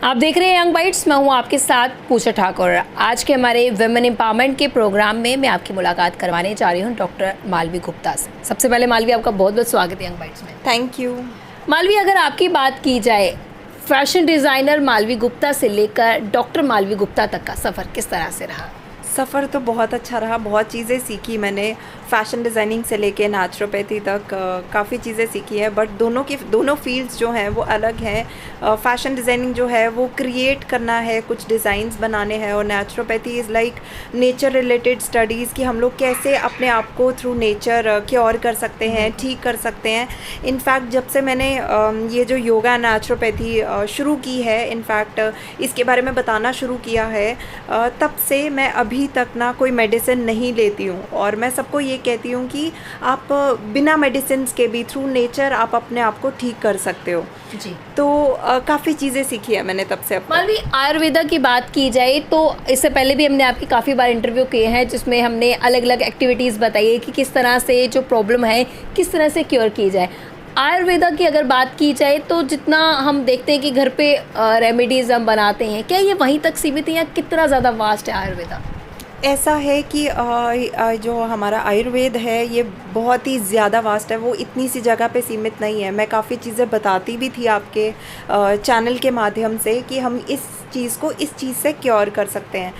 आप देख रहे हैं यंग बाइट्स। मैं हूं आपके साथ पूजा ठाकुर। आज के हमारे वुमेन एम्पावरमेंट के प्रोग्राम में मैं आपकी मुलाकात करवाने जा रही हूं डॉक्टर मालवी गुप्ता से। सबसे पहले मालवी, आपका बहुत बहुत स्वागत है यंग बाइट्स में। Thank you. मालवी, अगर आपकी बात की जाए फैशन डिज़ाइनर मालवी गुप्ता से लेकर डॉक्टर मालवी गुप्ता तक का सफ़र किस तरह से रहा? सफ़र तो बहुत अच्छा रहा, बहुत चीज़ें सीखी मैंने। फ़ैशन डिज़ाइनिंग से लेके नेचुरोपैथी तक काफ़ी चीज़ें सीखी है, बट दोनों फील्ड्स जो हैं वो अलग हैं। फ़ैशन डिज़ाइनिंग जो है वो क्रिएट करना है, कुछ डिज़ाइंस बनाने हैं, और naturopathy is like nature related studies कि हम लोग कैसे अपने आप को थ्रू नेचर क्योर कर सकते हैं, ठीक कर सकते हैं। इनफैक्ट जब से मैंने ये जो योगा नेचुरोपैथी शुरू की है, इनफैक्ट इसके बारे में बताना शुरू किया है, तब से मैं अभी तक ना कोई मेडिसिन नहीं लेती हूँ। और मैं सबको ये कहती हूँ कि आप बिना मेडिसिन के भी थ्रू नेचर आप अपने आप को ठीक कर सकते हो जी। तो काफ़ी चीज़ें सीखी है मैंने तब से अब तक। मालवी, आयुर्वेदा की बात की जाए तो इससे पहले भी हमने आपकी काफ़ी बार इंटरव्यू किए हैं, जिसमें हमने अलग अलग एक्टिविटीज़ बताई है कि किस तरह से जो प्रॉब्लम है किस तरह से क्योर की जाए। आयुर्वेदा की अगर बात की जाए तो जितना हम देखते हैं कि घर पे रेमेडीज़ हम बनाते हैं, क्या ये वहीं तक सीमित है या कितना ज़्यादा वास्ट है आयुर्वेदा? ऐसा है कि जो हमारा आयुर्वेद है ये बहुत ही ज़्यादा वास्ट है, वो इतनी सी जगह पे सीमित नहीं है। मैं काफ़ी चीज़ें बताती भी थी आपके चैनल के माध्यम से कि हम इस चीज़ को इस चीज़ से क्योर कर सकते हैं।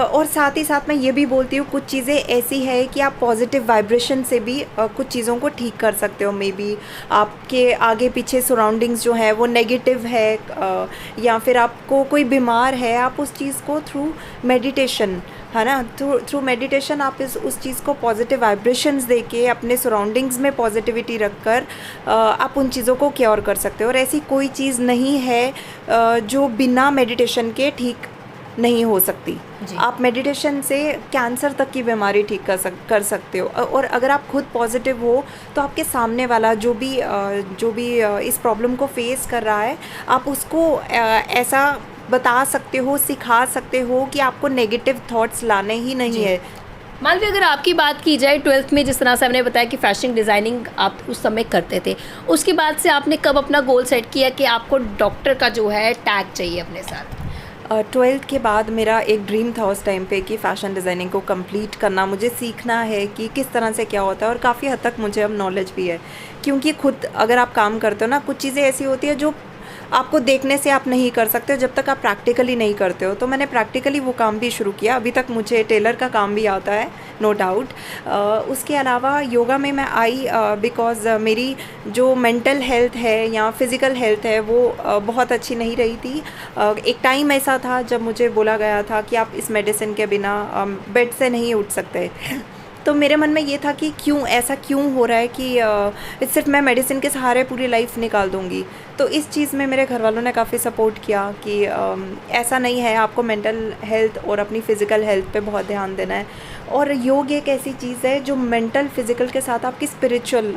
और साथ ही साथ मैं ये भी बोलती हूँ कुछ चीज़ें ऐसी है कि आप पॉजिटिव वाइब्रेशन से भी कुछ चीज़ों को ठीक कर सकते हो। मे बी आपके आगे पीछे सराउंडिंग्स जो है वो नेगेटिव है, या फिर आपको कोई बीमार है, आप उस चीज़ को थ्रू मेडिटेशन, है ना, थ्रू मेडिटेशन आप उस चीज़ को पॉजिटिव वाइब्रेशंस देके अपने सराउंडिंग्स में पॉजिटिविटी रखकर आप उन चीज़ों को क्योर कर सकते हो। और ऐसी कोई चीज़ नहीं है जो बिना मेडिटेशन के ठीक नहीं हो सकती। आप मेडिटेशन से कैंसर तक की बीमारी ठीक कर सकते हो। और अगर आप खुद पॉजिटिव हो तो आपके सामने वाला जो भी इस प्रॉब्लम को फेस कर रहा है, आप उसको ऐसा बता सकते हो, सिखा सकते हो कि आपको नेगेटिव थॉट्स लाने ही नहीं है। मालवी, अगर आपकी बात की जाए 12th में जिस तरह से हमने बताया कि फैशन डिज़ाइनिंग आप उस समय करते थे, उसके बाद से आपने कब अपना गोल सेट किया कि आपको डॉक्टर का जो है टैग चाहिए अपने साथ? 12th के बाद मेरा एक ड्रीम था उस टाइम पे कि फ़ैशन डिज़ाइनिंग को कंप्लीट करना, मुझे सीखना है कि किस तरह से क्या होता है। और काफ़ी हद तक मुझे अब नॉलेज भी है, क्योंकि खुद अगर आप काम करते हो ना, कुछ चीज़ें ऐसी होती है जो आपको देखने से आप नहीं कर सकते हो जब तक आप प्रैक्टिकली नहीं करते हो। तो मैंने प्रैक्टिकली वो काम भी शुरू किया। अभी तक मुझे टेलर का काम भी आता है, नो डाउट। उसके अलावा योगा में मैं आई बिकॉज़ मेरी जो मेंटल हेल्थ है या फिज़िकल हेल्थ है वो बहुत अच्छी नहीं रही थी। एक टाइम ऐसा था जब मुझे बोला गया था कि आप इस मेडिसिन के बिना बेड से नहीं उठ सकते। तो मेरे मन में ये था कि ऐसा क्यों हो रहा है कि सिर्फ मैं मेडिसिन के सहारे पूरी लाइफ निकाल दूंगी। तो इस चीज़ में मेरे घर वालों ने काफ़ी सपोर्ट किया कि ऐसा नहीं है, आपको मेंटल हेल्थ और अपनी फ़िज़िकल हेल्थ पे बहुत ध्यान देना है। और योग एक ऐसी चीज़ है जो मेंटल फिज़िकल के साथ आपकी स्पिरिचुअल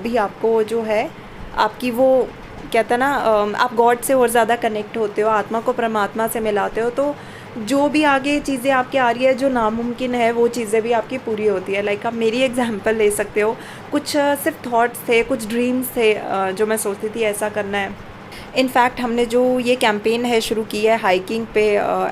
भी आपको जो है आपकी वो कहता ना, आप गॉड से और ज़्यादा कनेक्ट होते हो, आत्मा को परमात्मा से मिलाते हो। तो जो भी आगे चीज़ें आपकी आ रही है, जो नामुमकिन है, वो चीज़ें भी आपकी पूरी होती है। लाइक आप मेरी एग्जांपल ले सकते हो। कुछ सिर्फ थॉट्स थे, कुछ ड्रीम्स थे जो मैं सोचती थी ऐसा करना है। इनफैक्ट हमने जो ये कैंपेन है शुरू की है हाइकिंग पे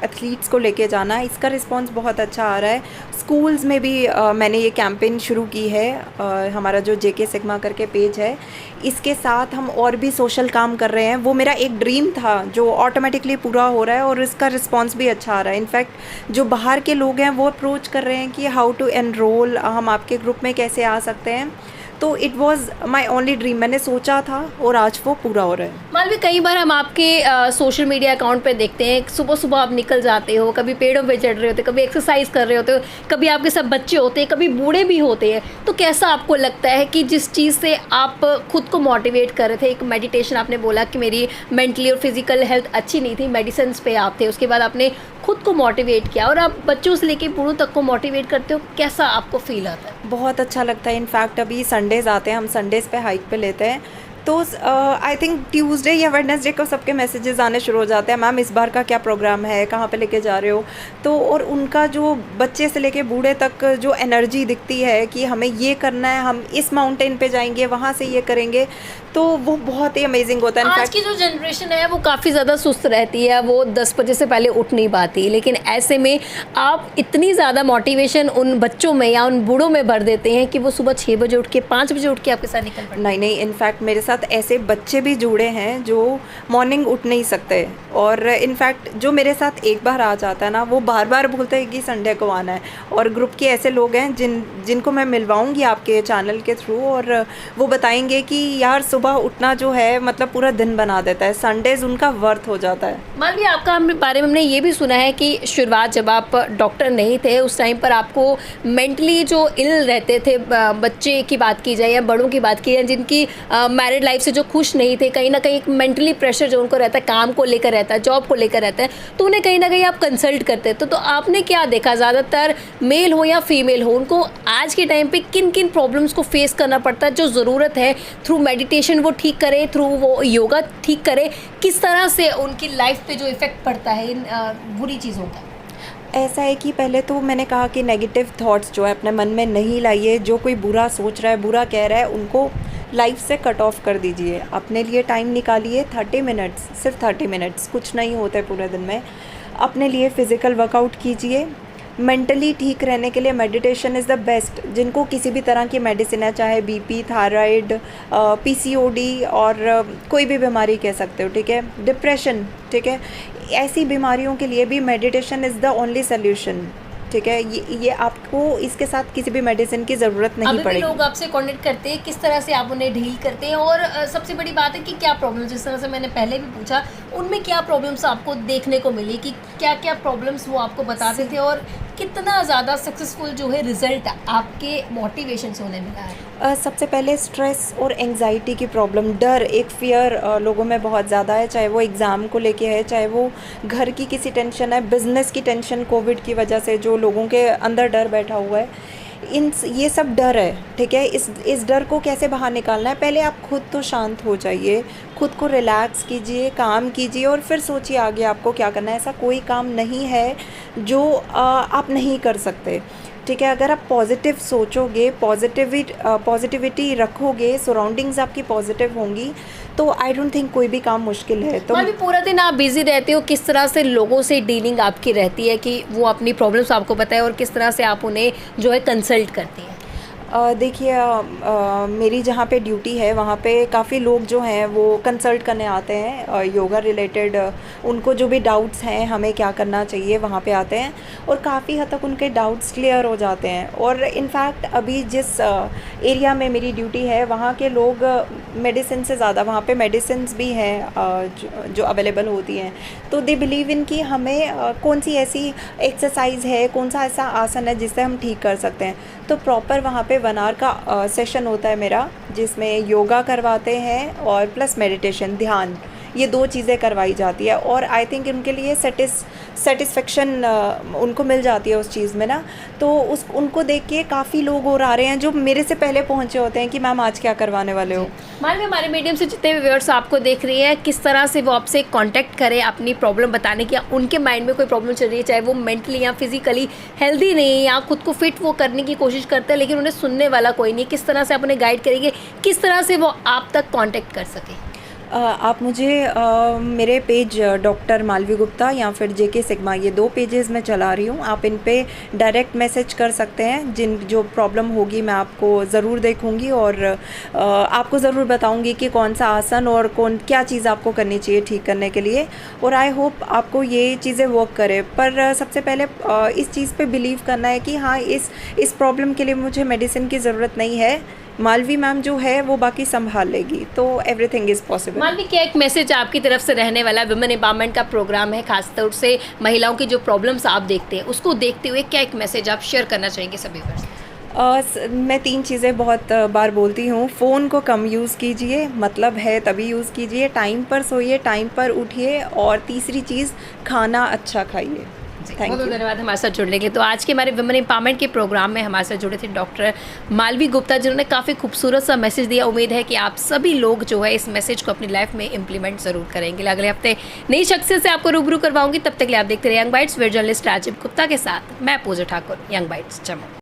एथलीट्स को लेके जाना, इसका रिस्पांस बहुत अच्छा आ रहा है। स्कूल्स में भी मैंने ये कैंपेन शुरू की है। हमारा जो जेके सिग्मा करके पेज है, इसके साथ हम और भी सोशल काम कर रहे हैं। वो मेरा एक ड्रीम था जो ऑटोमेटिकली पूरा हो रहा है और इसका रिस्पांस भी अच्छा आ रहा है। इनफैक्ट जो बाहर के लोग हैं वो अप्रोच कर रहे हैं कि हाउ टू एनरोल, हम आपके ग्रुप में कैसे आ सकते हैं। तो it was my only dream, मैंने सोचा था और आज वो पूरा हो रहा है। मालवी, कई बार हम आपके सोशल मीडिया अकाउंट पे देखते हैं, सुबह सुबह आप निकल जाते हो, कभी पेड़ों पे चढ़ रहे होते, कभी एक्सरसाइज कर रहे होते हो, कभी आपके सब बच्चे होते हैं, कभी बूढ़े भी होते हैं। तो कैसा आपको लगता है कि जिस चीज़ से आप खुद को मोटिवेट कर रहे थे, एक मेडिटेशन आपने बोला कि मेरी मेंटली और फिजिकल हेल्थ अच्छी नहीं थी, मेडिसिन पे आप थे, उसके बाद आपने खुद को मोटिवेट किया और आप बच्चों से लेके बूढ़ों तक को मोटिवेट करते हो, कैसा आपको फील आता है? बहुत अच्छा लगता है। इनफैक्ट अभी संडेज़ आते हैं, हम संडेज़ पे हाइक पे लेते हैं, तो आई थिंक ट्यूसडे या वेडनेसडे को सबके मैसेजेस आने शुरू हो जाते हैं, मैम इस बार का क्या प्रोग्राम है, कहाँ पे लेके जा रहे हो। तो और उनका जो बच्चे से लेके बूढ़े तक जो एनर्जी दिखती है कि हमें ये करना है, हम इस माउंटेन पे जाएंगे, वहाँ से ये करेंगे, तो वो बहुत ही अमेजिंग होता है। आज की जो जनरेशन है वो काफ़ी ज़्यादा सुस्त रहती है, वो 10 बजे से पहले उठ नहीं पाती, लेकिन ऐसे में आप इतनी ज़्यादा मोटिवेशन उन बच्चों में या उन बूढ़ों में भर देते हैं कि वो सुबह 6 बजे उठ के 5 बजे उठ के आपके साथ निकल पड़ते हैं। नहीं, इनफैक्ट मेरे साथ ऐसे बच्चे भी जुड़े हैं जो मॉर्निंग उठ नहीं सकते, और इनफैक्ट जो मेरे साथ एक बार आ जाता है ना, वो बार बार बोलते हैं कि संडे को आना है। और ग्रुप के ऐसे लोग हैं जिनको मैं मिलवाऊंगी आपके चैनल के थ्रू, और वो बताएंगे कि यार सुबह उठना जो है मतलब पूरा दिन बना देता है, संडेज उनका वर्थ हो जाता है। मालवी, आपका बारे में हमने ये भी सुना है कि शुरुआत जब आप डॉक्टर नहीं थे उस टाइम पर आपको मेंटली जो इल रहते थे, बच्चे की बात की जाए या बड़ों की बात की जाए जिनकी मैरिड लाइफ से जो खुश नहीं थे, कहीं ना कहीं एक मेंटली प्रेशर जो उनको रहता है, काम को लेकर रहता है, जॉब को लेकर रहता है, तो उन्हें कहीं ना कहीं आप कंसल्ट करते थे। तो आपने क्या देखा, ज़्यादातर मेल हो या फीमेल हो, उनको आज के टाइम पे किन किन प्रॉब्लम्स को फेस करना पड़ता है, जो ज़रूरत है थ्रू मेडिटेशन वो ठीक करे, थ्रू वो योगा ठीक करे, किस तरह से उनकी लाइफ पे जो इफ़ेक्ट पड़ता है इन बुरी चीज़ों का? ऐसा है कि पहले तो मैंने कहा कि नेगेटिव थॉट्स जो है अपने मन में नहीं लाइए, जो कोई बुरा सोच रहा है, बुरा कह रहा है, उनको लाइफ से कट ऑफ कर दीजिए। अपने लिए टाइम निकालिए, 30 मिनट्स, सिर्फ 30 मिनट्स, कुछ नहीं होता है पूरे दिन में। अपने लिए फ़िज़िकल वर्कआउट कीजिए। मेंटली ठीक रहने के लिए मेडिटेशन इज़ द बेस्ट। जिनको किसी भी तरह की मेडिसिन है, चाहे बीपी, थायराइड, पीसीओडी और कोई भी बीमारी कह सकते हो, ठीक है, डिप्रेशन, ठीक है, ऐसी बीमारियों के लिए भी meditation is the only solution, ठीक है। ये आपको इसके साथ किसी भी मेडिसिन की ज़रूरत नहीं पड़ेगी। लोग आपसे कांटेक्ट करते हैं, किस तरह से आप उन्हें डील करते हैं, और सबसे बड़ी बात है कि क्या प्रॉब्लम्स, जिस तरह से मैंने पहले भी पूछा, उनमें क्या प्रॉब्लम्स आपको देखने को मिली, कि क्या क्या प्रॉब्लम्स वो आपको बताते थे, और कितना ज़्यादा सक्सेसफुल जो है रिजल्ट आपके मोटिवेशन से उन्हें मिला है? सबसे पहले स्ट्रेस और एंग्जाइटी की प्रॉब्लम, डर, एक फियर लोगों में बहुत ज़्यादा है, चाहे वो एग्ज़ाम को लेके है, चाहे वो घर की किसी टेंशन है, बिज़नेस की टेंशन, कोविड की वजह से जो लोगों के अंदर डर बैठा हुआ है, ये सब डर है, ठीक है। इस डर को कैसे बाहर निकालना है, पहले आप खुद तो शांत हो जाइए, खुद को रिलैक्स कीजिए, काम कीजिए, और फिर सोचिए आगे आपको क्या करना है। ऐसा कोई काम नहीं है जो आप नहीं कर सकते, ठीक है। अगर आप पॉजिटिव सोचोगे, पॉजिटिविटी रखोगे, सराउंडिंग्स आपकी पॉजिटिव होंगी, तो आई डोंट थिंक कोई भी काम मुश्किल है। तो अभी पूरा दिन आप बिजी रहते हो, किस तरह से लोगों से डीलिंग आपकी रहती है कि वो अपनी प्रॉब्लम्स आपको बताए, और किस तरह से आप उन्हें जो है कंसल्ट करती हैं? देखिए, मेरी जहाँ पे ड्यूटी है वहाँ पे काफ़ी लोग जो हैं वो कंसल्ट करने आते हैं, योगा रिलेटेड, उनको जो भी डाउट्स हैं हमें क्या करना चाहिए वहाँ पे आते हैं, और काफ़ी हद तक उनके डाउट्स क्लियर हो जाते हैं। और इनफैक्ट अभी जिस एरिया में मेरी ड्यूटी है वहाँ के लोग मेडिसिन से ज़्यादा, वहाँ पे मेडिसिन्स भी हैं जो अवेलेबल होती हैं, तो दे बिलीव इन कि हमें कौन सी ऐसी एक्सरसाइज है, कौन सा ऐसा आसन है जिससे हम ठीक कर सकते हैं। तो प्रॉपर वहाँ पे 1 आवर का सेशन होता है मेरा, जिसमें योगा करवाते हैं और प्लस मेडिटेशन, ध्यान, ये 2 चीज़ें करवाई जाती है। और आई थिंक उनके लिए सेटिस्फेक्शन उनको मिल जाती है उस चीज़ में ना, तो उनको देख के काफ़ी लोग और आ रहे हैं जो मेरे से पहले पहुँचे होते हैं कि मैम आज क्या करवाने वाले हो। मान लो हमारे मीडियम से जितने भी व्यूअर्स आपको देख रही हैं, किस तरह से वो आपसे कांटेक्ट करें अपनी प्रॉब्लम बताने की, या उनके माइंड में कोई प्रॉब्लम चल रही है, चाहे वो मेंटली या फिजिकली हेल्दी नहीं है, या खुद को फिट वो करने की कोशिश करते हैं लेकिन उन्हें सुनने वाला कोई नहीं, किस तरह से आप उन्हें गाइड करेंगे, किस तरह से वो आप तक कॉन्टेक्ट कर सकें? आप मुझे मेरे पेज डॉक्टर मालवी गुप्ता या फिर जेके सिग्मा, ये 2 पेजेस मैं चला रही हूँ, आप इन पे डायरेक्ट मैसेज कर सकते हैं। जो प्रॉब्लम होगी मैं आपको ज़रूर देखूँगी, और आपको ज़रूर बताऊँगी कि कौन सा आसन और क्या चीज़ आपको करनी चाहिए ठीक करने के लिए, और आई होप आपको ये चीज़ें वर्क करे। पर सबसे पहले इस चीज़ पे बिलीव करना है कि हाँ, इस प्रॉब्लम के लिए मुझे मेडिसिन की ज़रूरत नहीं है, मालवी मैम जो है वो बाकी संभाल लेगी, तो एवरीथिंग इज़ पॉसिबल। मालवी, क्या एक मैसेज आपकी तरफ से रहने वाला, वुमेन एम्पावरमेंट का प्रोग्राम है, खासतौर से महिलाओं की जो प्रॉब्लम्स आप देखते हैं उसको देखते हुए क्या एक मैसेज आप शेयर करना चाहेंगे सभी पर? मैं 3 चीज़ें बहुत बार बोलती हूँ। फ़ोन को कम यूज़ कीजिए, मतलब है तभी यूज़ कीजिए, टाइम पर सोइए, टाइम पर उठिए, और तीसरी चीज़, खाना अच्छा खाइए। Thank बहुत you. धन्यवाद हमारे साथ जुड़ने के लिए। तो आज के हमारे वुमेन एम्पावरमेंट के प्रोग्राम में हमारे साथ जुड़े थे डॉक्टर मालवी गुप्ता, जिन्होंने काफ़ी खूबसूरत सा मैसेज दिया। उम्मीद है कि आप सभी लोग जो है इस मैसेज को अपनी लाइफ में इम्प्लीमेंट ज़रूर करेंगे। अगले हफ्ते नई शख्सियत से आपको रूबरू करवाऊंगी। तब तक के लिए आप देखते रहिए young bytes, video journalist Rajiv Gupta के साथ मैं पूजा ठाकुर, यंग बाइट्स जम्मू।